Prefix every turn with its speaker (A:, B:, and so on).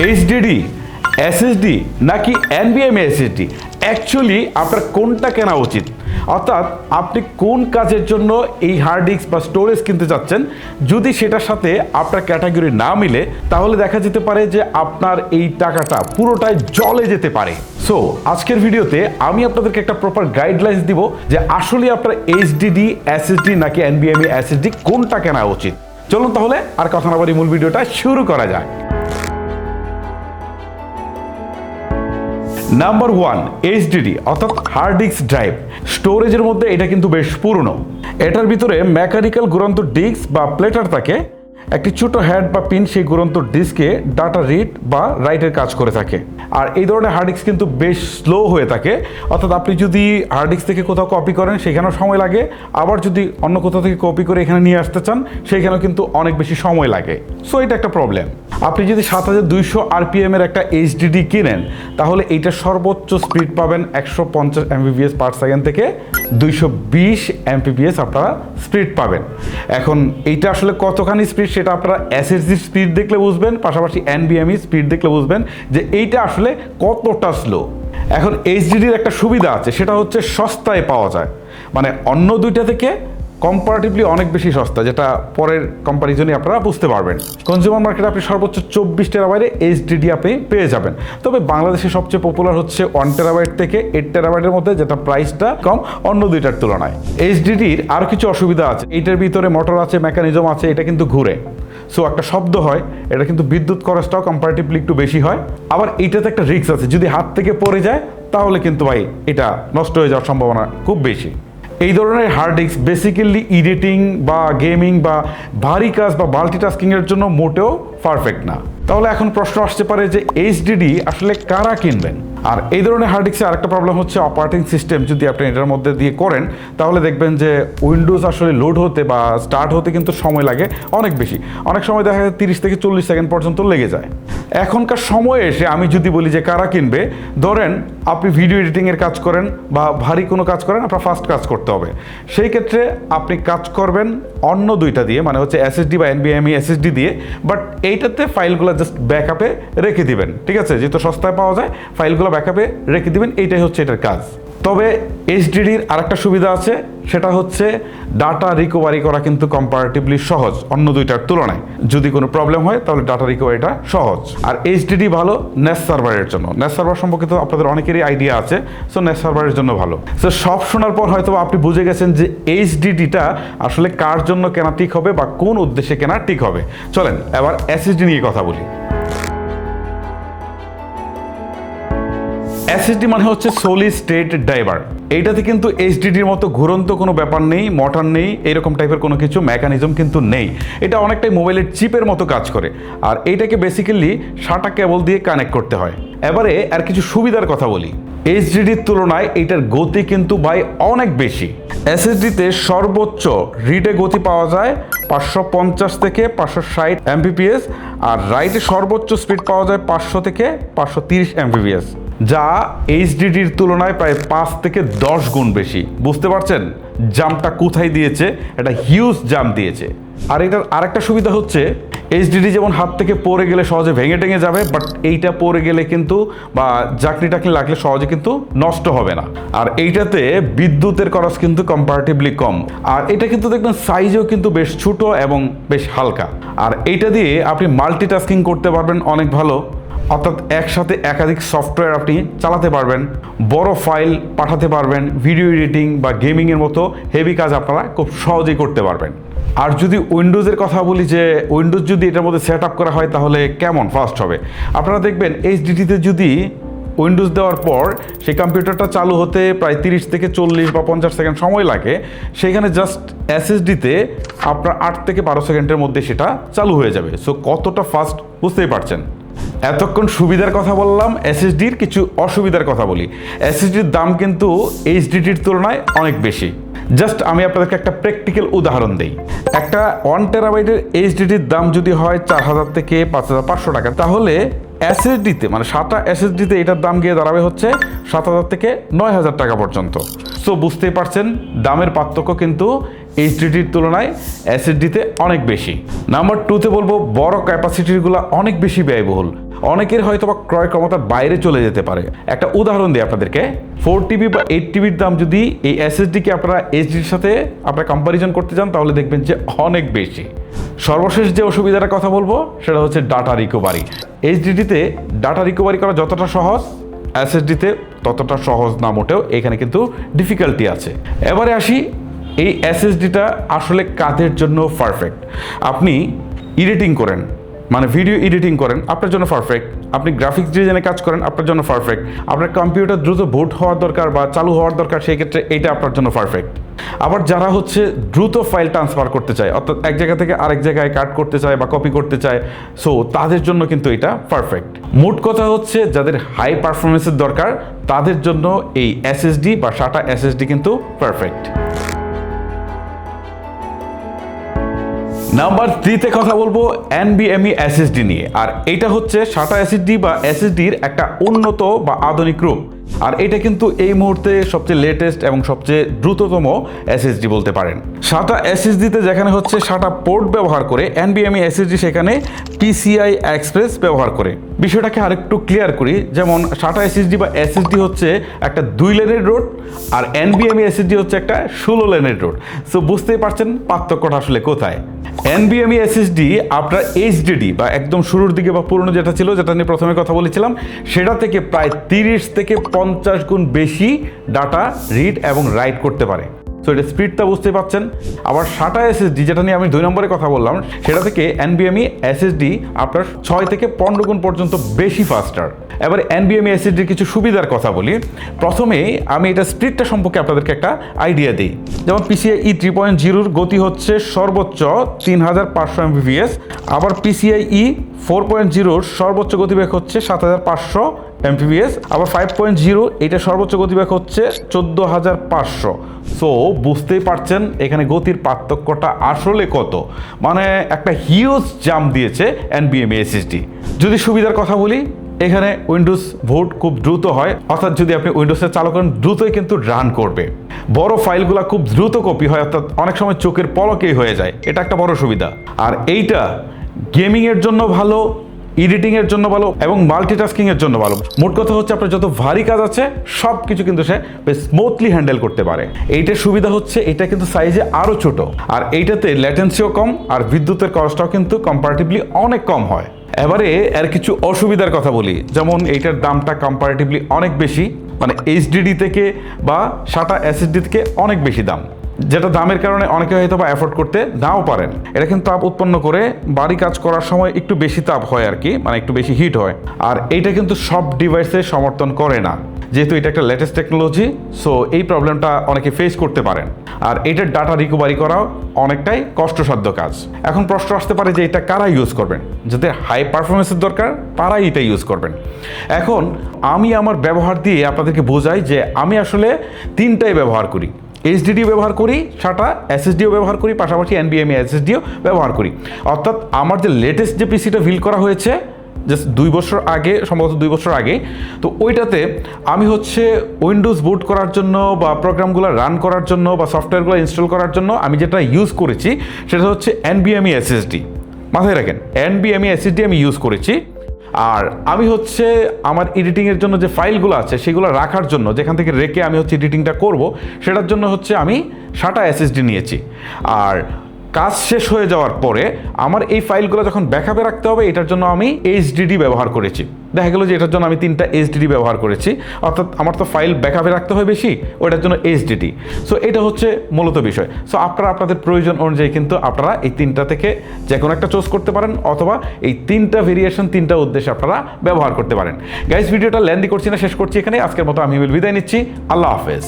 A: HDD, SSD নাকি NVMe SSD, actually আপনার কোনটা কেনা উচিত? অর্থাৎ আপনি কোন কাজের জন্য এই হার্ড ডিস্ক বা স্টোরেজ কিনতে চাচ্ছেন, যদি সেটার সাথে আপনার ক্যাটাগরি না মিলে তাহলে দেখা যেতে পারে যে আপনার এই টাকাটা পুরোটাই জলে যেতে পারে। সো আজকের ভিডিওতে আমি আপনাদেরকে একটা প্রপার গাইডলাইন্স দিব যে আসলে আপনার এইচডিডি, এসএসডি নাকি এনভিএমই এসএসডি কোনটা কেনা উচিত। চলুন তাহলে আর কথা না বলি, মূল ভিডিওটা শুরু করা যাক। নাম্বার 1, এইচডিডি অর্থাৎ হার্ড ডিস্ক ড্রাইভ। স্টোরেজের মধ্যে এটা কিন্তু বেশ পুরনো। এটার ভিতরে মেকানিক্যাল ঘুরন্ত ডিস্ক বা প্লেটার থাকে, একটি ছোট হেড বা পিন সেই ঘুরন্ত ডিস্কে ডাটা রিড বা রাইটের কাজ করে থাকে। আর এই ধরনের হার্ড ডিস্ক কিন্তু বেশ স্লো হয়ে থাকে, অর্থাৎ আপনি যদি হার্ড ডিস্ক থেকে কোথাও কপি করেন সেখানেও সময় লাগে, আবার যদি অন্য কোথাও থেকে কপি করে এখানে নিয়ে আসতে চান সেইখানেও কিন্তু অনেক বেশি সময় লাগে। সো এটা একটা প্রবলেম। আপনি যদি 7200 RPM এর একটা এইচডিডি কিনেন তাহলে এইটার সর্বোচ্চ স্পিড পাবেন 150 Mbps পার সেকেন্ড থেকে 220 Mbps আপনারা স্পিড পাবেন। এখন এইটা আসলে কতখানি স্পিড সেটা আপনারা এসএসডি স্পিড দেখলে বুঝবেন, পাশাপাশি এনভিএমই স্পিড দেখলে বুঝবেন যে এইটা আসলে কতটা স্লো। এখন এইচডিডির একটা সুবিধা আছে, সেটা হচ্ছে সস্তায় পাওয়া যায়, মানে অন্য দুইটা থেকে কম্পারেটিভলি অনেক বেশি সস্তা, যেটা পরের কম্পারিজনে আপনারা বুঝতে পারবেন। কনজিউমার মার্কেটে আপনি সর্বোচ্চ 24 টেরাবাইটে এইচডিডি আপনি পেয়ে যাবেন, তবে বাংলাদেশে সবচেয়ে পপুলার হচ্ছে 1 টেরাবাইট থেকে 8 টেরাবাইটের মধ্যে, যেটা প্রাইসটা কম অন্য দুইটার তুলনায়। এইচডিডির আরও কিছু অসুবিধা আছে, এইটার ভিতরে মোটর আছে, মেকানিজম আছে, এটা কিন্তু ঘুরে, সো একটা শব্দ হয়, এটা কিন্তু বিদ্যুৎ খরচটাও কম্পারেটিভলি একটু বেশি হয়। আবার এইটাতে একটা রিস্ক আছে, যদি হাত থেকে পড়ে যায় তাহলে কিন্তু ভাই এটা নষ্ট হয়ে যাওয়ার সম্ভাবনা খুব বেশি। এই ধরনের হার্ড ডিস্ক বেসিক্যালি এডিটিং বা গেমিং বা ভারী কাজ বা মাল্টিটাস্কিংয়ের জন্য মোটেও পারফেক্ট না। তাহলে এখন প্রশ্ন আসতে পারে যে এইচডিডি আসলে কারা কিনবেন? আর এই ধরনের হার্ড ডিস্কে আরেকটা প্রবলেম হচ্ছে অপারেটিং সিস্টেম যদি আপনি এটার মধ্যে দিয়ে করেন তাহলে দেখবেন যে উইন্ডোজ আসলে লোড হতে বা স্টার্ট হতে কিন্তু সময় লাগে অনেক বেশি, অনেক সময় দেখা যায় 30 থেকে 40 সেকেন্ড পর্যন্ত লেগে যায়। এখনকার সময়ে এসে আমি যদি বলি যে কারা কিনবে, ধরেন আপনি ভিডিও এডিটিংয়ের কাজ করেন বা ভারী কোনো কাজ করেন, আপনার ফাস্ট কাজ করতে হবে, সেই ক্ষেত্রে আপনি কাজ করবেন অন্য দুইটা দিয়ে, মানে হচ্ছে এসএসডি বা এনভিএমই এসএসডি দিয়ে, বাট এইটাতে ফাইলগুলো জাস্ট ব্যাকআপে রেখে দিবেন, ঠিক আছে? যেহেতু সস্তায় পাওয়া যায় ফাইলগুলো ব্যাকআপে রেখে দিবেন, এইটাই হচ্ছে এটার কাজ। তবে এইচডিডির আরেকটা সুবিধা আছে, সেটা হচ্ছে ডাটা রিকভারি করা কিন্তু কম্পারেটিভলি সহজ অন্য দুইটার তুলনায়। যদি কোনো প্রবলেম হয় তাহলে ডাটা রিকভারিটা সহজ। আর এইচডিডি ভালো নেস সার্ভারের জন্য, নেস সার্ভার সম্পর্কে তো আপনাদের অনেকেরই আইডিয়া আছে, সো নেস সার্ভারের জন্য ভালো। সো সব শোনার পর হয়তো আপনি বুঝে গেছেন যে এইচডিডিটা আসলে কার জন্য কেনা ঠিক হবে বা কোন উদ্দেশ্যে কেনা ঠিক হবে। চলেন এবার এসএসডি নিয়ে কথা বলি। এসএসডি মানে হচ্ছে সলিড স্টেট ড্রাইভার। এইটাতে কিন্তু এইচডিডির মতো ঘুরন্ত কোনো ব্যাপার নেই, মোটর নেই, এরকম টাইপের কোনো কিছু মেকানিজম কিন্তু নেই। এটা অনেকটাই মোবাইলের চিপের মতো কাজ করে, আর এইটাকে বেসিক্যালি সাটা কেবল দিয়ে কানেক্ট করতে হয়। এবারে আর কিছু সুবিধার কথা বলি। এইচডিডির তুলনায় এইটার গতি কিন্তু ভাই অনেক বেশি। এসএসডিতে সর্বোচ্চ রিডে গতি পাওয়া যায় 550 থেকে 560 Mbps, আর রাইটে সর্বোচ্চ স্পিড পাওয়া যায় 500 থেকে 530 Mbps, যা এইচডিডির তুলনায় প্রায় 5 থেকে 10 গুণ বেশি। বুঝতে পারছেন জাম্পটা কোথায় দিয়েছে? এটা হিউজ জাম্প দিয়েছে। আর এটার আরেকটা সুবিধা হচ্ছে এইচডিডি যেমন হাত থেকে পড়ে গেলে সহজে ভেঙে টেঙে যাবে, বাট এইটা পড়ে গেলে কিন্তু বা জাকনি টাকনি লাগলে সহজে কিন্তু নষ্ট হবে না। আর এইটাতে বিদ্যুতের খরচ কিন্তু কম্পারেটিভলি কম, আর এটা কিন্তু দেখবেন সাইজও কিন্তু বেশ ছোট এবং বেশ হালকা। আর এইটা দিয়ে আপনি মাল্টিটাস্কিং করতে পারবেন অনেক ভালো, অর্থাৎ একসাথে একাধিক সফটওয়্যার আপনি চালাতে পারবেন, বড় ফাইল পাঠাতে পারবেন, ভিডিও এডিটিং বা গেমিংয়ের মতো হেভি কাজ আপনারা খুব সহজেই করতে পারবেন। আর যদি উইন্ডোজের কথা বলি, যে উইন্ডোজ যদি এটার মধ্যে সেট আপ করা হয় তাহলে কেমন ফাস্ট হবে। আপনারা দেখবেন এইচডিডিতে যদি উইন্ডোজ দেওয়ার পর সেই কম্পিউটারটা চালু হতে প্রায় 30 থেকে 40 বা 50 সেকেন্ড সময় লাগে, সেখানে জাস্ট এসএসডিতে আপনার 8 থেকে 12 সেকেন্ডের মধ্যে সেটা চালু হয়ে যাবে। সো কতটা ফাস্ট বুঝতেই পারছেন। এতক্ষণ সুবিধার কথা বললাম, এসএসডির কিছু অসুবিধার কথা বলি। এসএসডির দাম কিন্তু এইচডিডির তুলনায় অনেক বেশি। জাস্ট আমি আপনাদেরকে একটা প্র্যাকটিক্যাল উদাহরণ দিই। একটা 1 টেরাবাইটের এইচডিডির দাম যদি হয় 4000 থেকে 5500 টাকা, তাহলে এসএসডিতে মানে 7টা এসএসডিতে এটার দাম গিয়ে দাঁড়াবে হচ্ছে 7000 থেকে 9000 টাকা পর্যন্ত। সো বুঝতেই পারছেন দামের পার্থক্য কিন্তু এইচডিডির তুলনায় এসএসডিতে অনেক বেশি। নাম্বার 2তে বলবো বড় ক্যাপাসিটিগুলো অনেক বেশি ব্যয়বহুল, অনেকের হয়তো বা ক্রয় ক্ষমতার বাইরে চলে যেতে পারে। একটা উদাহরণ দিই আপনাদেরকে, 4TB বা 8TBর দাম যদি এই এসএসডিকে আপনারা এইচডির সাথে আপনারা কম্প্যারিজন করতে যান তাহলে দেখবেন যে অনেক বেশি। সর্বশেষ যে অসুবিধার কথা বলবো সেটা হচ্ছে ডাটা রিকভারি। এইচডিডিতে ডাটা রিকভারি করা যতটা সহজ, এসএসডিতে ততটা সহজ না মোটেও, এখানে কিন্তু ডিফিকাল্টি আছে। এবারে আসি, এই এসএসডিটা আসলে কাদের জন্য পারফেক্ট। আপনি এডিটিং করেন, মানে ভিডিও এডিটিং করেন, আপনার জন্য পারফেক্ট। আপনি গ্রাফিক্স ডিজাইনে কাজ করেন, আপনার জন্য পারফেক্ট। আপনার কম্পিউটার দ্রুত বুট হওয়ার দরকার বা চালু হওয়ার দরকার, সেই ক্ষেত্রে এটা আপনার জন্য পারফেক্ট। আবার যারা হচ্ছে দ্রুত ফাইল ট্রান্সফার করতে চায়, অর্থাৎ এক জায়গা থেকে আরেক জায়গায় কাট করতে চায় বা কপি করতে চায়, সো তাদের জন্য কিন্তু এটা পারফেক্ট। মোট কথা হচ্ছে যাদের হাই পারফরমেন্সের দরকার তাদের জন্য এই এসএসডি বা SATA এসএসডি কিন্তু পারফেক্ট। নাম্বার 3তে কথা বলবো NVMe SSD নিয়ে। আর এটা হচ্ছে SATA SSD বা SSDর একটা উন্নত বা আধুনিক রূপ। আর এটা কিন্তু এই মুহূর্তে সবচেয়ে লেটেস্ট এবং সবচেয়ে দ্রুততম SSD বলতে পারেন। SATA SSDতে যেখানে হচ্ছে SATA পোর্ট ব্যবহার করে, NVMe SSD সেখানে PCI Express ব্যবহার করে। বিষয়টাকে আরেকটু ক্লিয়ার করি, যেমন SATA SSD বা SSD হচ্ছে একটা 2 লেনের রোড, আর NVMe SSD হচ্ছে একটা 16 লেনের রোড। সো বুঝতেই পারছেন পার্থক্যটা আসলে কোথায়। NVMe SSD আপনার HDD বা একদম শুরুর দিকে বা পুরনো যেটা ছিল, যেটা নিয়ে প্রথমে কথা বলেছিলাম, সেটা থেকে প্রায় 30 থেকে 50 গুণ বেশি ডাটা রিড এবং রাইট করতে পারে। সো এটা স্পিডটা বুঝতে পারছেন। আবার SATA SSD যেটা নিয়ে আমি 2 নম্বরে কথা বললাম, সেটা থেকে NVMe SSD আপনার 6 থেকে 15 গুণ পর্যন্ত বেশি ফাস্টার। এবার NVMe SSDর কিছু সুবিধার কথা বলি। প্রথমে আমি এটা স্পিডটা সম্পর্কে আপনাদেরকে একটা আইডিয়া দিই। যেমন PCIe 3.0 গতি হচ্ছে সর্বোচ্চ 3500 Mbps, আবার PCIe 4.0 সর্বোচ্চ গতিবেগ হচ্ছে 7500 Mbps, আবার 5.0 এটা সর্বোচ্চ গতিবেগ হচ্ছে 14500। সো বুঝতেই পারছেন এখানে গতির পার্থক্যটা আসলে কত, মানে একটা হিউজ জাম্প দিয়েছে NVMe SSD। যদি সুবিধার কথা বলি, এখানে উইন্ডোজ বুট খুব দ্রুত হয়, অর্থাৎ যদি আপনি উইন্ডোজে চালু করেন দ্রুতই কিন্তু রান করবে। বড় ফাইলগুলো খুব দ্রুত কপি হয়, অর্থাৎ অনেক সময় চোখের পলকেই হয়ে যায়, এটা একটা বড় সুবিধা। আর এইটা গেমিংয়ের জন্য ভালো, এডিটিংয়ের জন্য ভালো এবং মাল্টিটাস্কিংয়ের জন্য ভালো। মোট কথা হচ্ছে আপনার যত ভারী কাজ আছে সব কিছু কিন্তু সে বেশ স্মুথলি হ্যান্ডেল করতে পারে। এইটার সুবিধা হচ্ছে এটা কিন্তু সাইজে আরও ছোট, আর এইটাতে ল্যাটেন্সিও কম, আর বিদ্যুতের কস্টটাও কিন্তু কম্পারেটিভলি অনেক কম হয়। এবারে এর কিছু অসুবিধার কথা বলি, যেমন এইটার দামটা কম্পারেটিভলি অনেক বেশি, মানে HDD থেকে বা SATA SSD থেকে অনেক বেশি দাম, যেটা দামের কারণে অনেকে হয়তো বা অ্যাফোর্ড করতে নাও পারেন। এটা কিন্তু তাপ উৎপন্ন করে, বাড়ি কাজ করার সময় একটু বেশি তাপ হয় আর কি, মানে একটু বেশি হিট হয়। আর এইটা কিন্তু সব ডিভাইসে সমর্থন করে না, যেহেতু এটা একটা লেটেস্ট টেকনোলজি। সো এই প্রবলেমটা অনেকে ফেস করতে পারেন। আর এটার ডাটা রিকভারি করাও অনেকটাই কষ্টসাধ্য কাজ। এখন প্রশ্ন আসতে পারে যে এটা কারা ইউজ করবেন, যাদের হাই পারফরমেন্সের দরকার তারাই এটা ইউজ করবেন। এখন আমি আমার ব্যবহার দিয়ে আপনাদেরকে বোঝাই যে আমি আসলে 3টাই ব্যবহার করি। HDD ব্যবহার করি, SATA SSDও ব্যবহার করি, পাশাপাশি NVMe SSDও ব্যবহার করি। অর্থাৎ আমার যে লেটেস্ট যে পিসিটা বিল্ড করা হয়েছে জাস্ট 2 বছর আগে, সম্ভবত 2 বছর আগে, তো ওইটাতে আমি হচ্ছে উইন্ডোজ বুট করার জন্য বা প্রোগ্রামগুলো রান করার জন্য বা সফটওয়্যারগুলো ইনস্টল করার জন্য আমি যেটা ইউজ করেছি সেটা হচ্ছে NVMe SSD। মাথায় রাখেন, NVMe SSD আমি ইউজ করেছি। আর আমি হচ্ছে আমার এডিটিংয়ের জন্য যে ফাইলগুলো আছে সেগুলো রাখার জন্য, যেখান থেকে রেখে আমি হচ্ছে এডিটিংটা করব, সেটার জন্য হচ্ছে আমি SATA SSD নিয়েছি। আর কাজ শেষ হয়ে যাওয়ার পরে আমার এই ফাইলগুলো যখন ব্যাকআপে রাখতে হবে, এটার জন্য আমি HDD ব্যবহার করেছি। দেখা গেল যে এটার জন্য আমি 3টা HDD ব্যবহার করেছি, অর্থাৎ আমার তো ফাইল ব্যাকআপে রাখতে হয় বেশি, ওটার জন্য HDD। সো এটা হচ্ছে মূলত বিষয়। সো আপনারা আপনাদের প্রয়োজন অনুযায়ী কিন্তু আপনারা এই 3টা থেকে যে কোনো একটা চুজ করতে পারেন, অথবা এই 3টা ভেরিয়েশন 3টা উদ্দেশ্যে আপনারা ব্যবহার করতে পারেন। গাইস, ভিডিওটা লেন্দি করছি না, শেষ করছি এখানে। আজকের মতো আমি বিদায় নিচ্ছি। আল্লাহ হাফেজ।